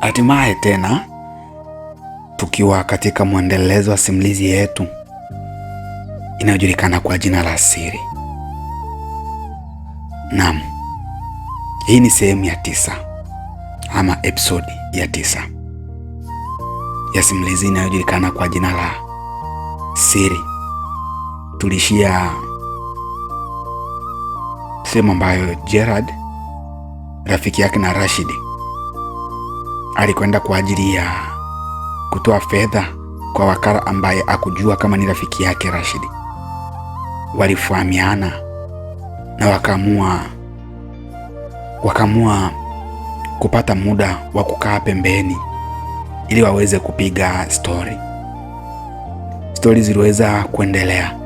Hatimaye tena tukiwa katika mwendelezo wa simulizi yetu inayojulikana kwa jina la Siri. Naam, hii ni sehemu ya 9 ama episodi ya 9 ya simulizi inayojulikana kwa jina la Siri. Tulishia sehemu ambayo Gerard, rafiki yake na Rashid, alikwenda kwa ajili ya kutoa fedha kwa wakala ambaye akujua kama ni rafiki yake Rashid. Walifahamiana na wakaamua kupata muda wa kukaa pembeni ili waweze kupiga stori. Stori ziliweza kuendelea,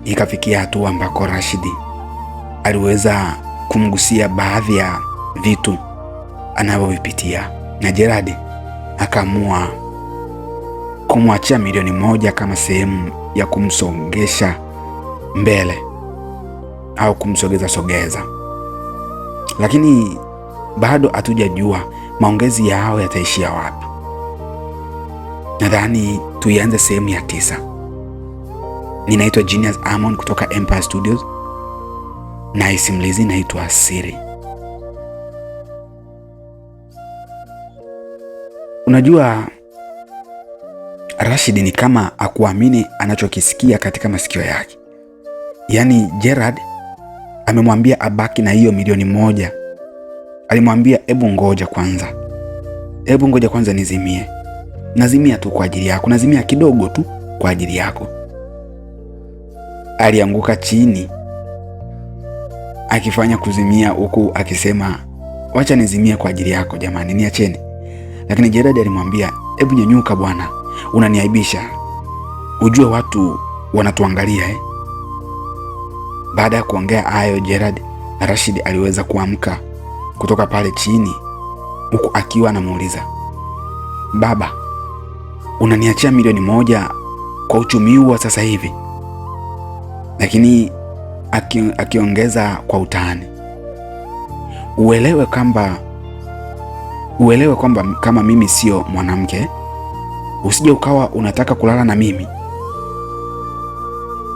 ikafikia hatua ambako Rashid aliweza kumgusia baadhi ya vitu anavyovipitia, na Gerard akaamua kumwachia milioni 1 kama sehemu ya kumsongesha mbele au kumsogeza. Lakini bado hatujajua maongezi yao yataishia wapi. Nadhani tuianze sehemu ya 9. Ninaitwa Genius Amon kutoka Empire Studios na simulizi inaitwa Siri. Unajua, Rashid ni kama akuamini anachokisikia katika masikio yake. Yaani Gerard amemwambia abaki na hiyo milioni 1. Alimwambia hebu ngoja kwanza nizimie. Nazimia tu kwa ajili yako, nazimia kidogo tu kwa ajili yako. Alianguka chini akifanya kuzimia huku akisema wacha nizimie kwa ajili yako jamani, niacheni. Lakini Gerard alimwambia hebu nyanyuka bwana, unaniaibisha. Ujue watu wanatuangalia Baada ya kuongea hayo Gerard, Rashid aliweza kuamka kutoka pale chini huku akiwa anamuuliza, baba, unaniachia milioni 1 kwa uchumi huu sasa hivi? Lakini akiongeza kwa utani, uelewe kwamba kama mimi sio mwanamke, usije ukawa unataka kulala na mimi.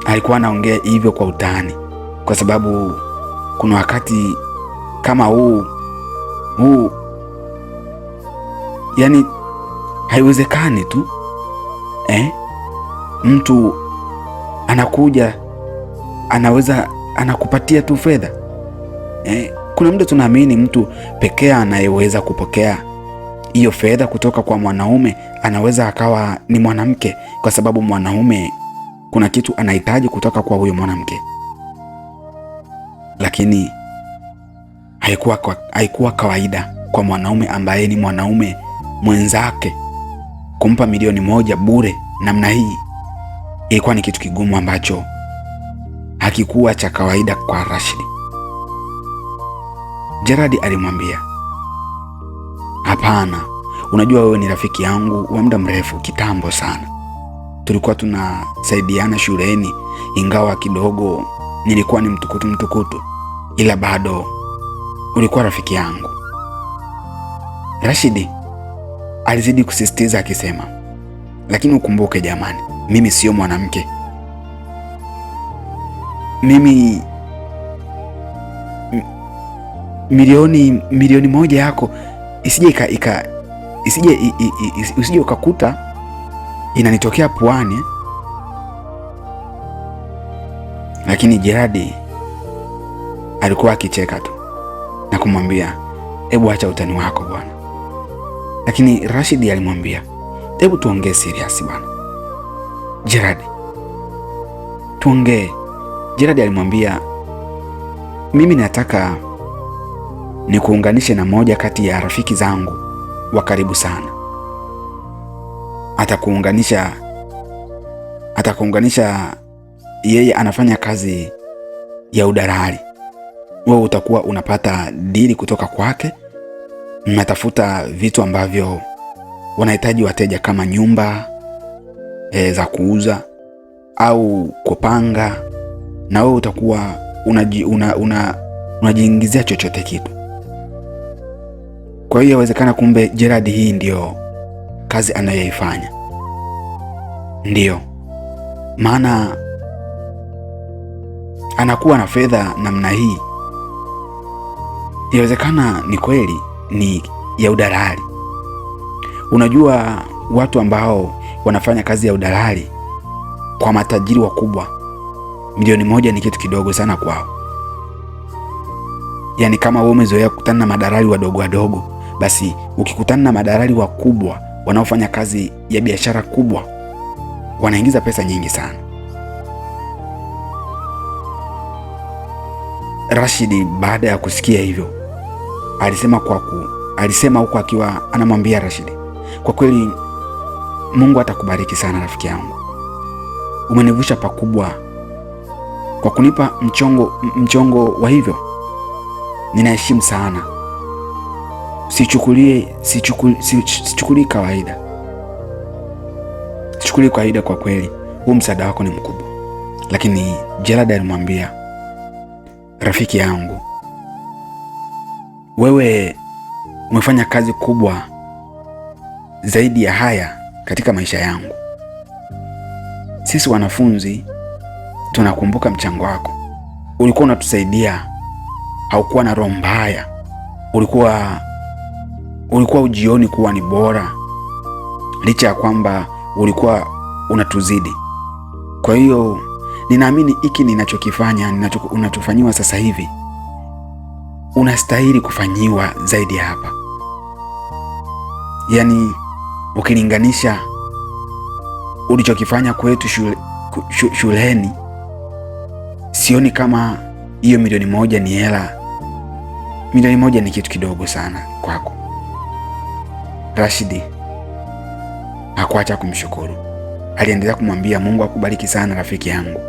Alikuwa anaongea hivyo kwa utani kwa sababu kuna wakati kama huu yani haiwezekani tu mtu anakuja anakupatia tu fedha. Kuna muda tunaamini mtu pekee anayeweza kupokea hiyo fedha kutoka kwa mwanaume anaweza akawa ni mwanamke, kwa sababu mwanaume kuna kitu anahitaji kutoka kwa huyo mwanamke. Lakini haikuwa kawaida kwa mwanaume ambaye ni mwanaume mwenzake kumpa milioni 1 bure namna hii. Ilikuwa ni kitu kigumu ambacho hakikuwa cha kawaida kwa Rashid. Gerard alimwambia, hapana, unajua wewe ni rafiki yangu wa muda mrefu, kitambo sana. Tulikuwa tunasaidiana shuleni, ingawa kidogo nilikuwa ni mtukutu, ila bado ulikuwa rafiki yangu. Rashid alizidi kusisitiza akisema, lakini ukumbuke jamani, mimi sio mwanamke. Mimi milioni 1 yako usije ukakuta inanitokea puani. Lakini Gerard alikuwa akicheka tu na kumwambia, hebu acha utani wako bwana. Lakini Rashid alimwambia, hebu tuongee serious bwana Gerard, tuongee. Gerard alimwambia, mimi nataka nikuunganishe na moja kati ya rafiki zangu wa karibu sana. Atakuunganisha yeye anafanya kazi ya udalali. Wewe utakuwa unapata dili kutoka kwake. Mnatafuta vitu ambavyo wanahitaji wateja kama nyumba za kuuza au kupanga, na wewe utakuwa unajiingizia chochote kitu. Kwa hiyo inawezekana kumbe Gerald hii ndio kazi anayoifanya. Ndio maana anakuwa na fedha namna hii. Inawezekana ni kweli ni ya udalali. Unajua watu ambao wanafanya kazi ya udalali kwa matajiri wakubwa, milioni moja ni kitu kidogo sana kwao. Yaani kama wewe umezoea kukutana na madalali wadogo wadogo, basi ukikutana na madalali wakubwa wanaofanya kazi ya biashara kubwa, wanaingiza pesa nyingi sana. Rashid baada ya kusikia hivyo alisema huko akiwa anamwambia Rashid, kwa kweli Mungu atakubariki sana rafiki yangu. Umenivusha pakubwa kwa kunipa mchongo wa hivyo. Ninaheshimu sana. Sichukulie kawaida. Sichukulie kawaida kwa kweli. Huu msaada wako ni mkubwa. Lakini Gerald alimwambia, rafiki yangu, wewe umefanya kazi kubwa zaidi ya haya katika maisha yangu. Sisi wanafunzi tunakumbuka mchango wako. Ulikuwa unatusaidia, haukuwa na roho mbaya. Ulikuwa ujioni kuwa ni bora, licha ya kwamba ulikuwa unatuzidi. Kwa hiyo ninaamini hiki ninachokifanya, unachofanyiwa sasa hivi, unastahili kufanyiwa zaidi ya hapa. Yaani ukilinganisha ulichokifanya kwetu shuleni, sioni kama hiyo milioni moja ni hela. Milioni moja ni kitu kidogo sana kwako. Rashid hakuacha kumshukuru. Aliendelea kumwambia, Mungu akubariki sana rafiki yangu.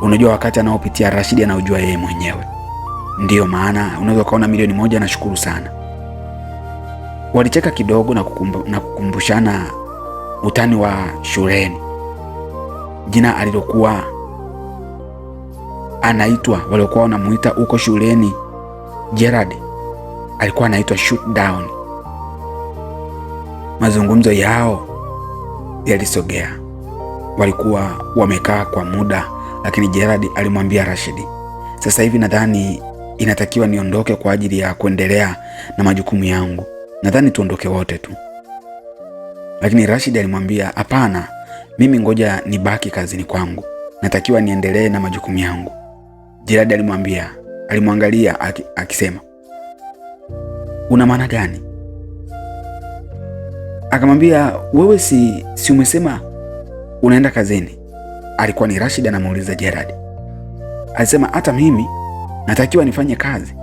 Unajua wakati anaopitia Rashid anaujua yeye mwenyewe. Ndiyo maana unaweza kaona milioni moja anashukuru sana. Walicheka kidogo na kukumbushana utani wa shuleni. Jina alilokuwa anaitwa, waliokuwa wanamuita huko shuleni Gerald, alikuwa anaitwa Shoot Down. Mazungumzo yao yalisogea. Walikuwa wamekaa kwa muda, lakini Gerald alimwambia Rashid, sasa hivi nadhani inatakiwa niondoke kwa ajili ya kuendelea na majukumu yangu. Nadhani tuondoke wote tu. Lakini Rashid alimwambia, hapana, mimi ngoja nibaki kazini kwangu. Natakiwa niendelee na majukumu yangu. Gerald alimwangalia akisema, una maana gani? Akamwambia, wewe si umesema unaenda kazini? Alikuwa ni Rashid anamuuliza Gerald. Alisema hata mimi natakiwa nifanye kazi.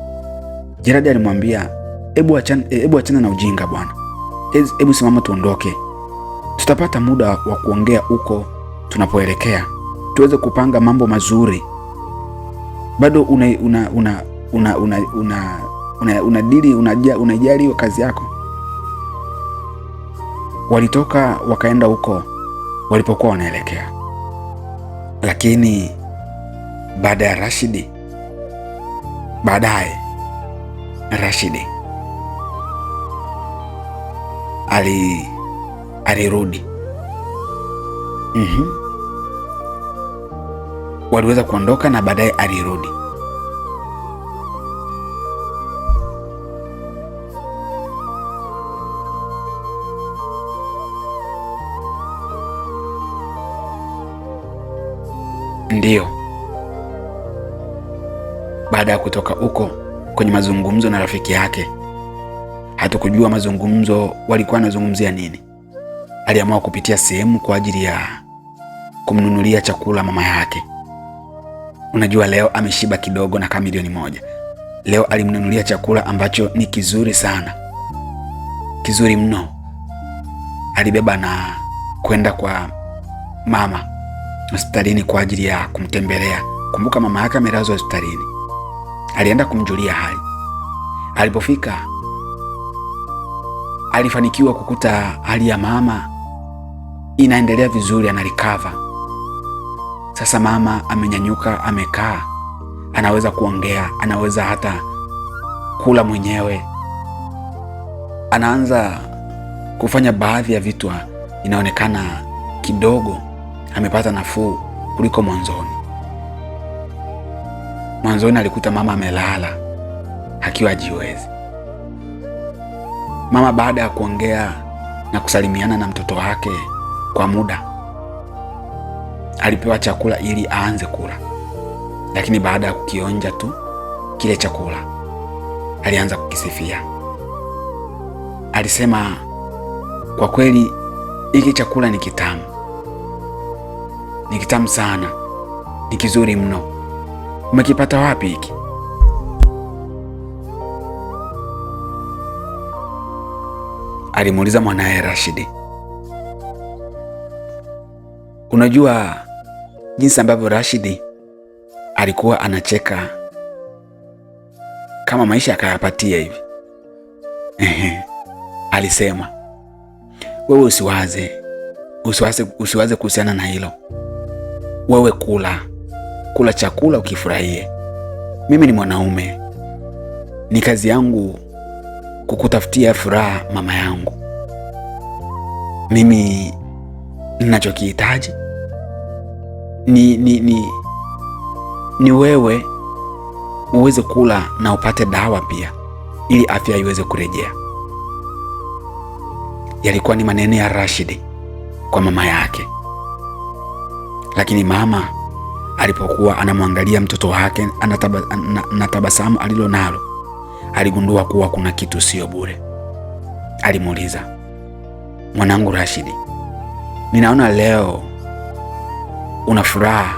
Gerald alimwambia, hebu achana na ujinga bwana. Hebu simama tuondoke. Tutapata muda wa kuongea huko tunapoelekea. Tuweze kupanga mambo mazuri. Bado unajali hiyo kazi yako. Walitoka wakaenda huko walipokuwa wanaelekea. Lakini baadaye Rashid alirudi. Waliweza kuondoka na baadaye alirudi. Ndiyo, baada ya kutoka huko kwenye mazungumzo na rafiki yake, hatukujua mazungumzo walikuwa wanazungumzia nini. Aliamua kupitia sehemu kwa ajili ya kumnunulia chakula mama yake. Unajua leo ameshiba kidogo na kama milioni moja. Leo alimnunulia chakula ambacho ni kizuri sana, kizuri mno. Alibeba na kwenda kwa mama hospitalini kwa ajili ya kumtembelea. Kumbuka mama yake amelazwa hospitalini. Alienda kumjulia hali. Alipofika alifanikiwa kukuta hali ya mama inaendelea vizuri, analikava. Sasa mama amenyanyuka, amekaa anaweza kuongea, anaweza hata kula mwenyewe, anaanza kufanya baadhi ya vitu, inaonekana kidogo amepata nafuu kuliko mwanzoni. Mwanzoni alikuta mama amelala akiwa hajiwezi. Mama baada ya kuongea na kusalimiana na mtoto wake kwa muda, alipewa chakula ili aanze kula, lakini baada ya kukionja tu kile chakula alianza kukisifia. Alisema, kwa kweli hiki chakula ni kitamu, ni kitamu sana, ni kizuri mno. Umekipata wapi hiki? Alimuuliza mwanaye Rashidi. Unajua jinsi ambavyo Rashidi alikuwa anacheka kama maisha akayapatia hivi. Alisema, wewe usiwaze kuhusiana na hilo. Wewe kula chakula ukifurahie. Mimi ni mwanaume, ni kazi yangu kukutafutia furaha mama yangu. Mimi ninachokihitaji ni wewe uweze kula na upate dawa pia, ili afya iweze kurejea. Yalikuwa ni maneno ya Rashidi kwa mama yake, lakini mama alipokuwa anamwangalia mtoto wake na tabasamu alilo nalo, aligundua kuwa kuna kitu sio bure. Alimuuliza, mwanangu Rashidi, ninaona leo una furaha,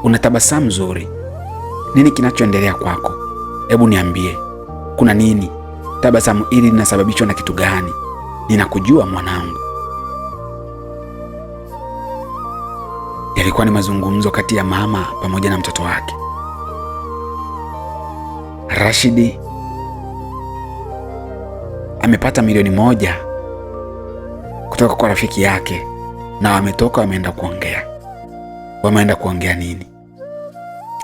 una tabasamu nzuri. Nini kinachoendelea kwako? Hebu niambie, kuna nini? Tabasamu hili linasababishwa na kitu gani? Ninakujua mwanangu. Yalikuwa ni mazungumzo kati ya mama pamoja na mtoto wake. Rashidi amepata milioni 1 kutoka kwa rafiki yake, na wameenda kuongea. Wameenda kuongea nini?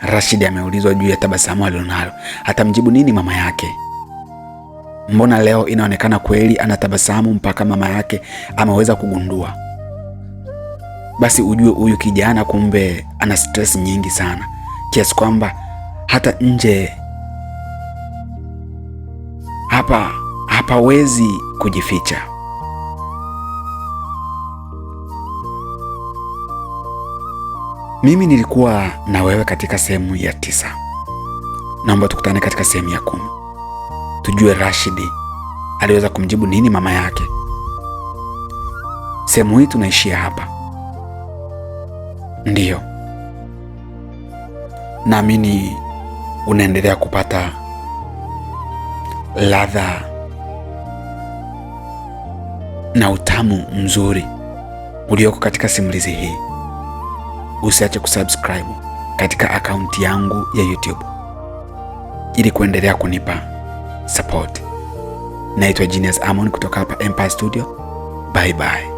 Rashidi ameulizwa juu ya tabasamu alilonalo. Atamjibu nini mama yake? Mbona leo inaonekana kweli anatabasamu mpaka mama yake ameweza kugundua? Basi ujue huyu kijana kumbe ana stress nyingi sana, kiasi kwamba hata nje hapawezi kujificha. Mimi nilikuwa na wewe katika sehemu ya 9. Naomba tukutane katika sehemu ya 10. Tujue Rashidi aliweza kumjibu nini mama yake. Sehemu hii tunaishia hapa. Ndiyo, naamini unaendelea kupata ladha na utamu mzuri ulioko katika simulizi hii. Usiache kusubscribe katika akaunti yangu ya YouTube ili kuendelea kunipa support. Naitwa Genius Amon kutoka hapa Empire Studio. Bye bye.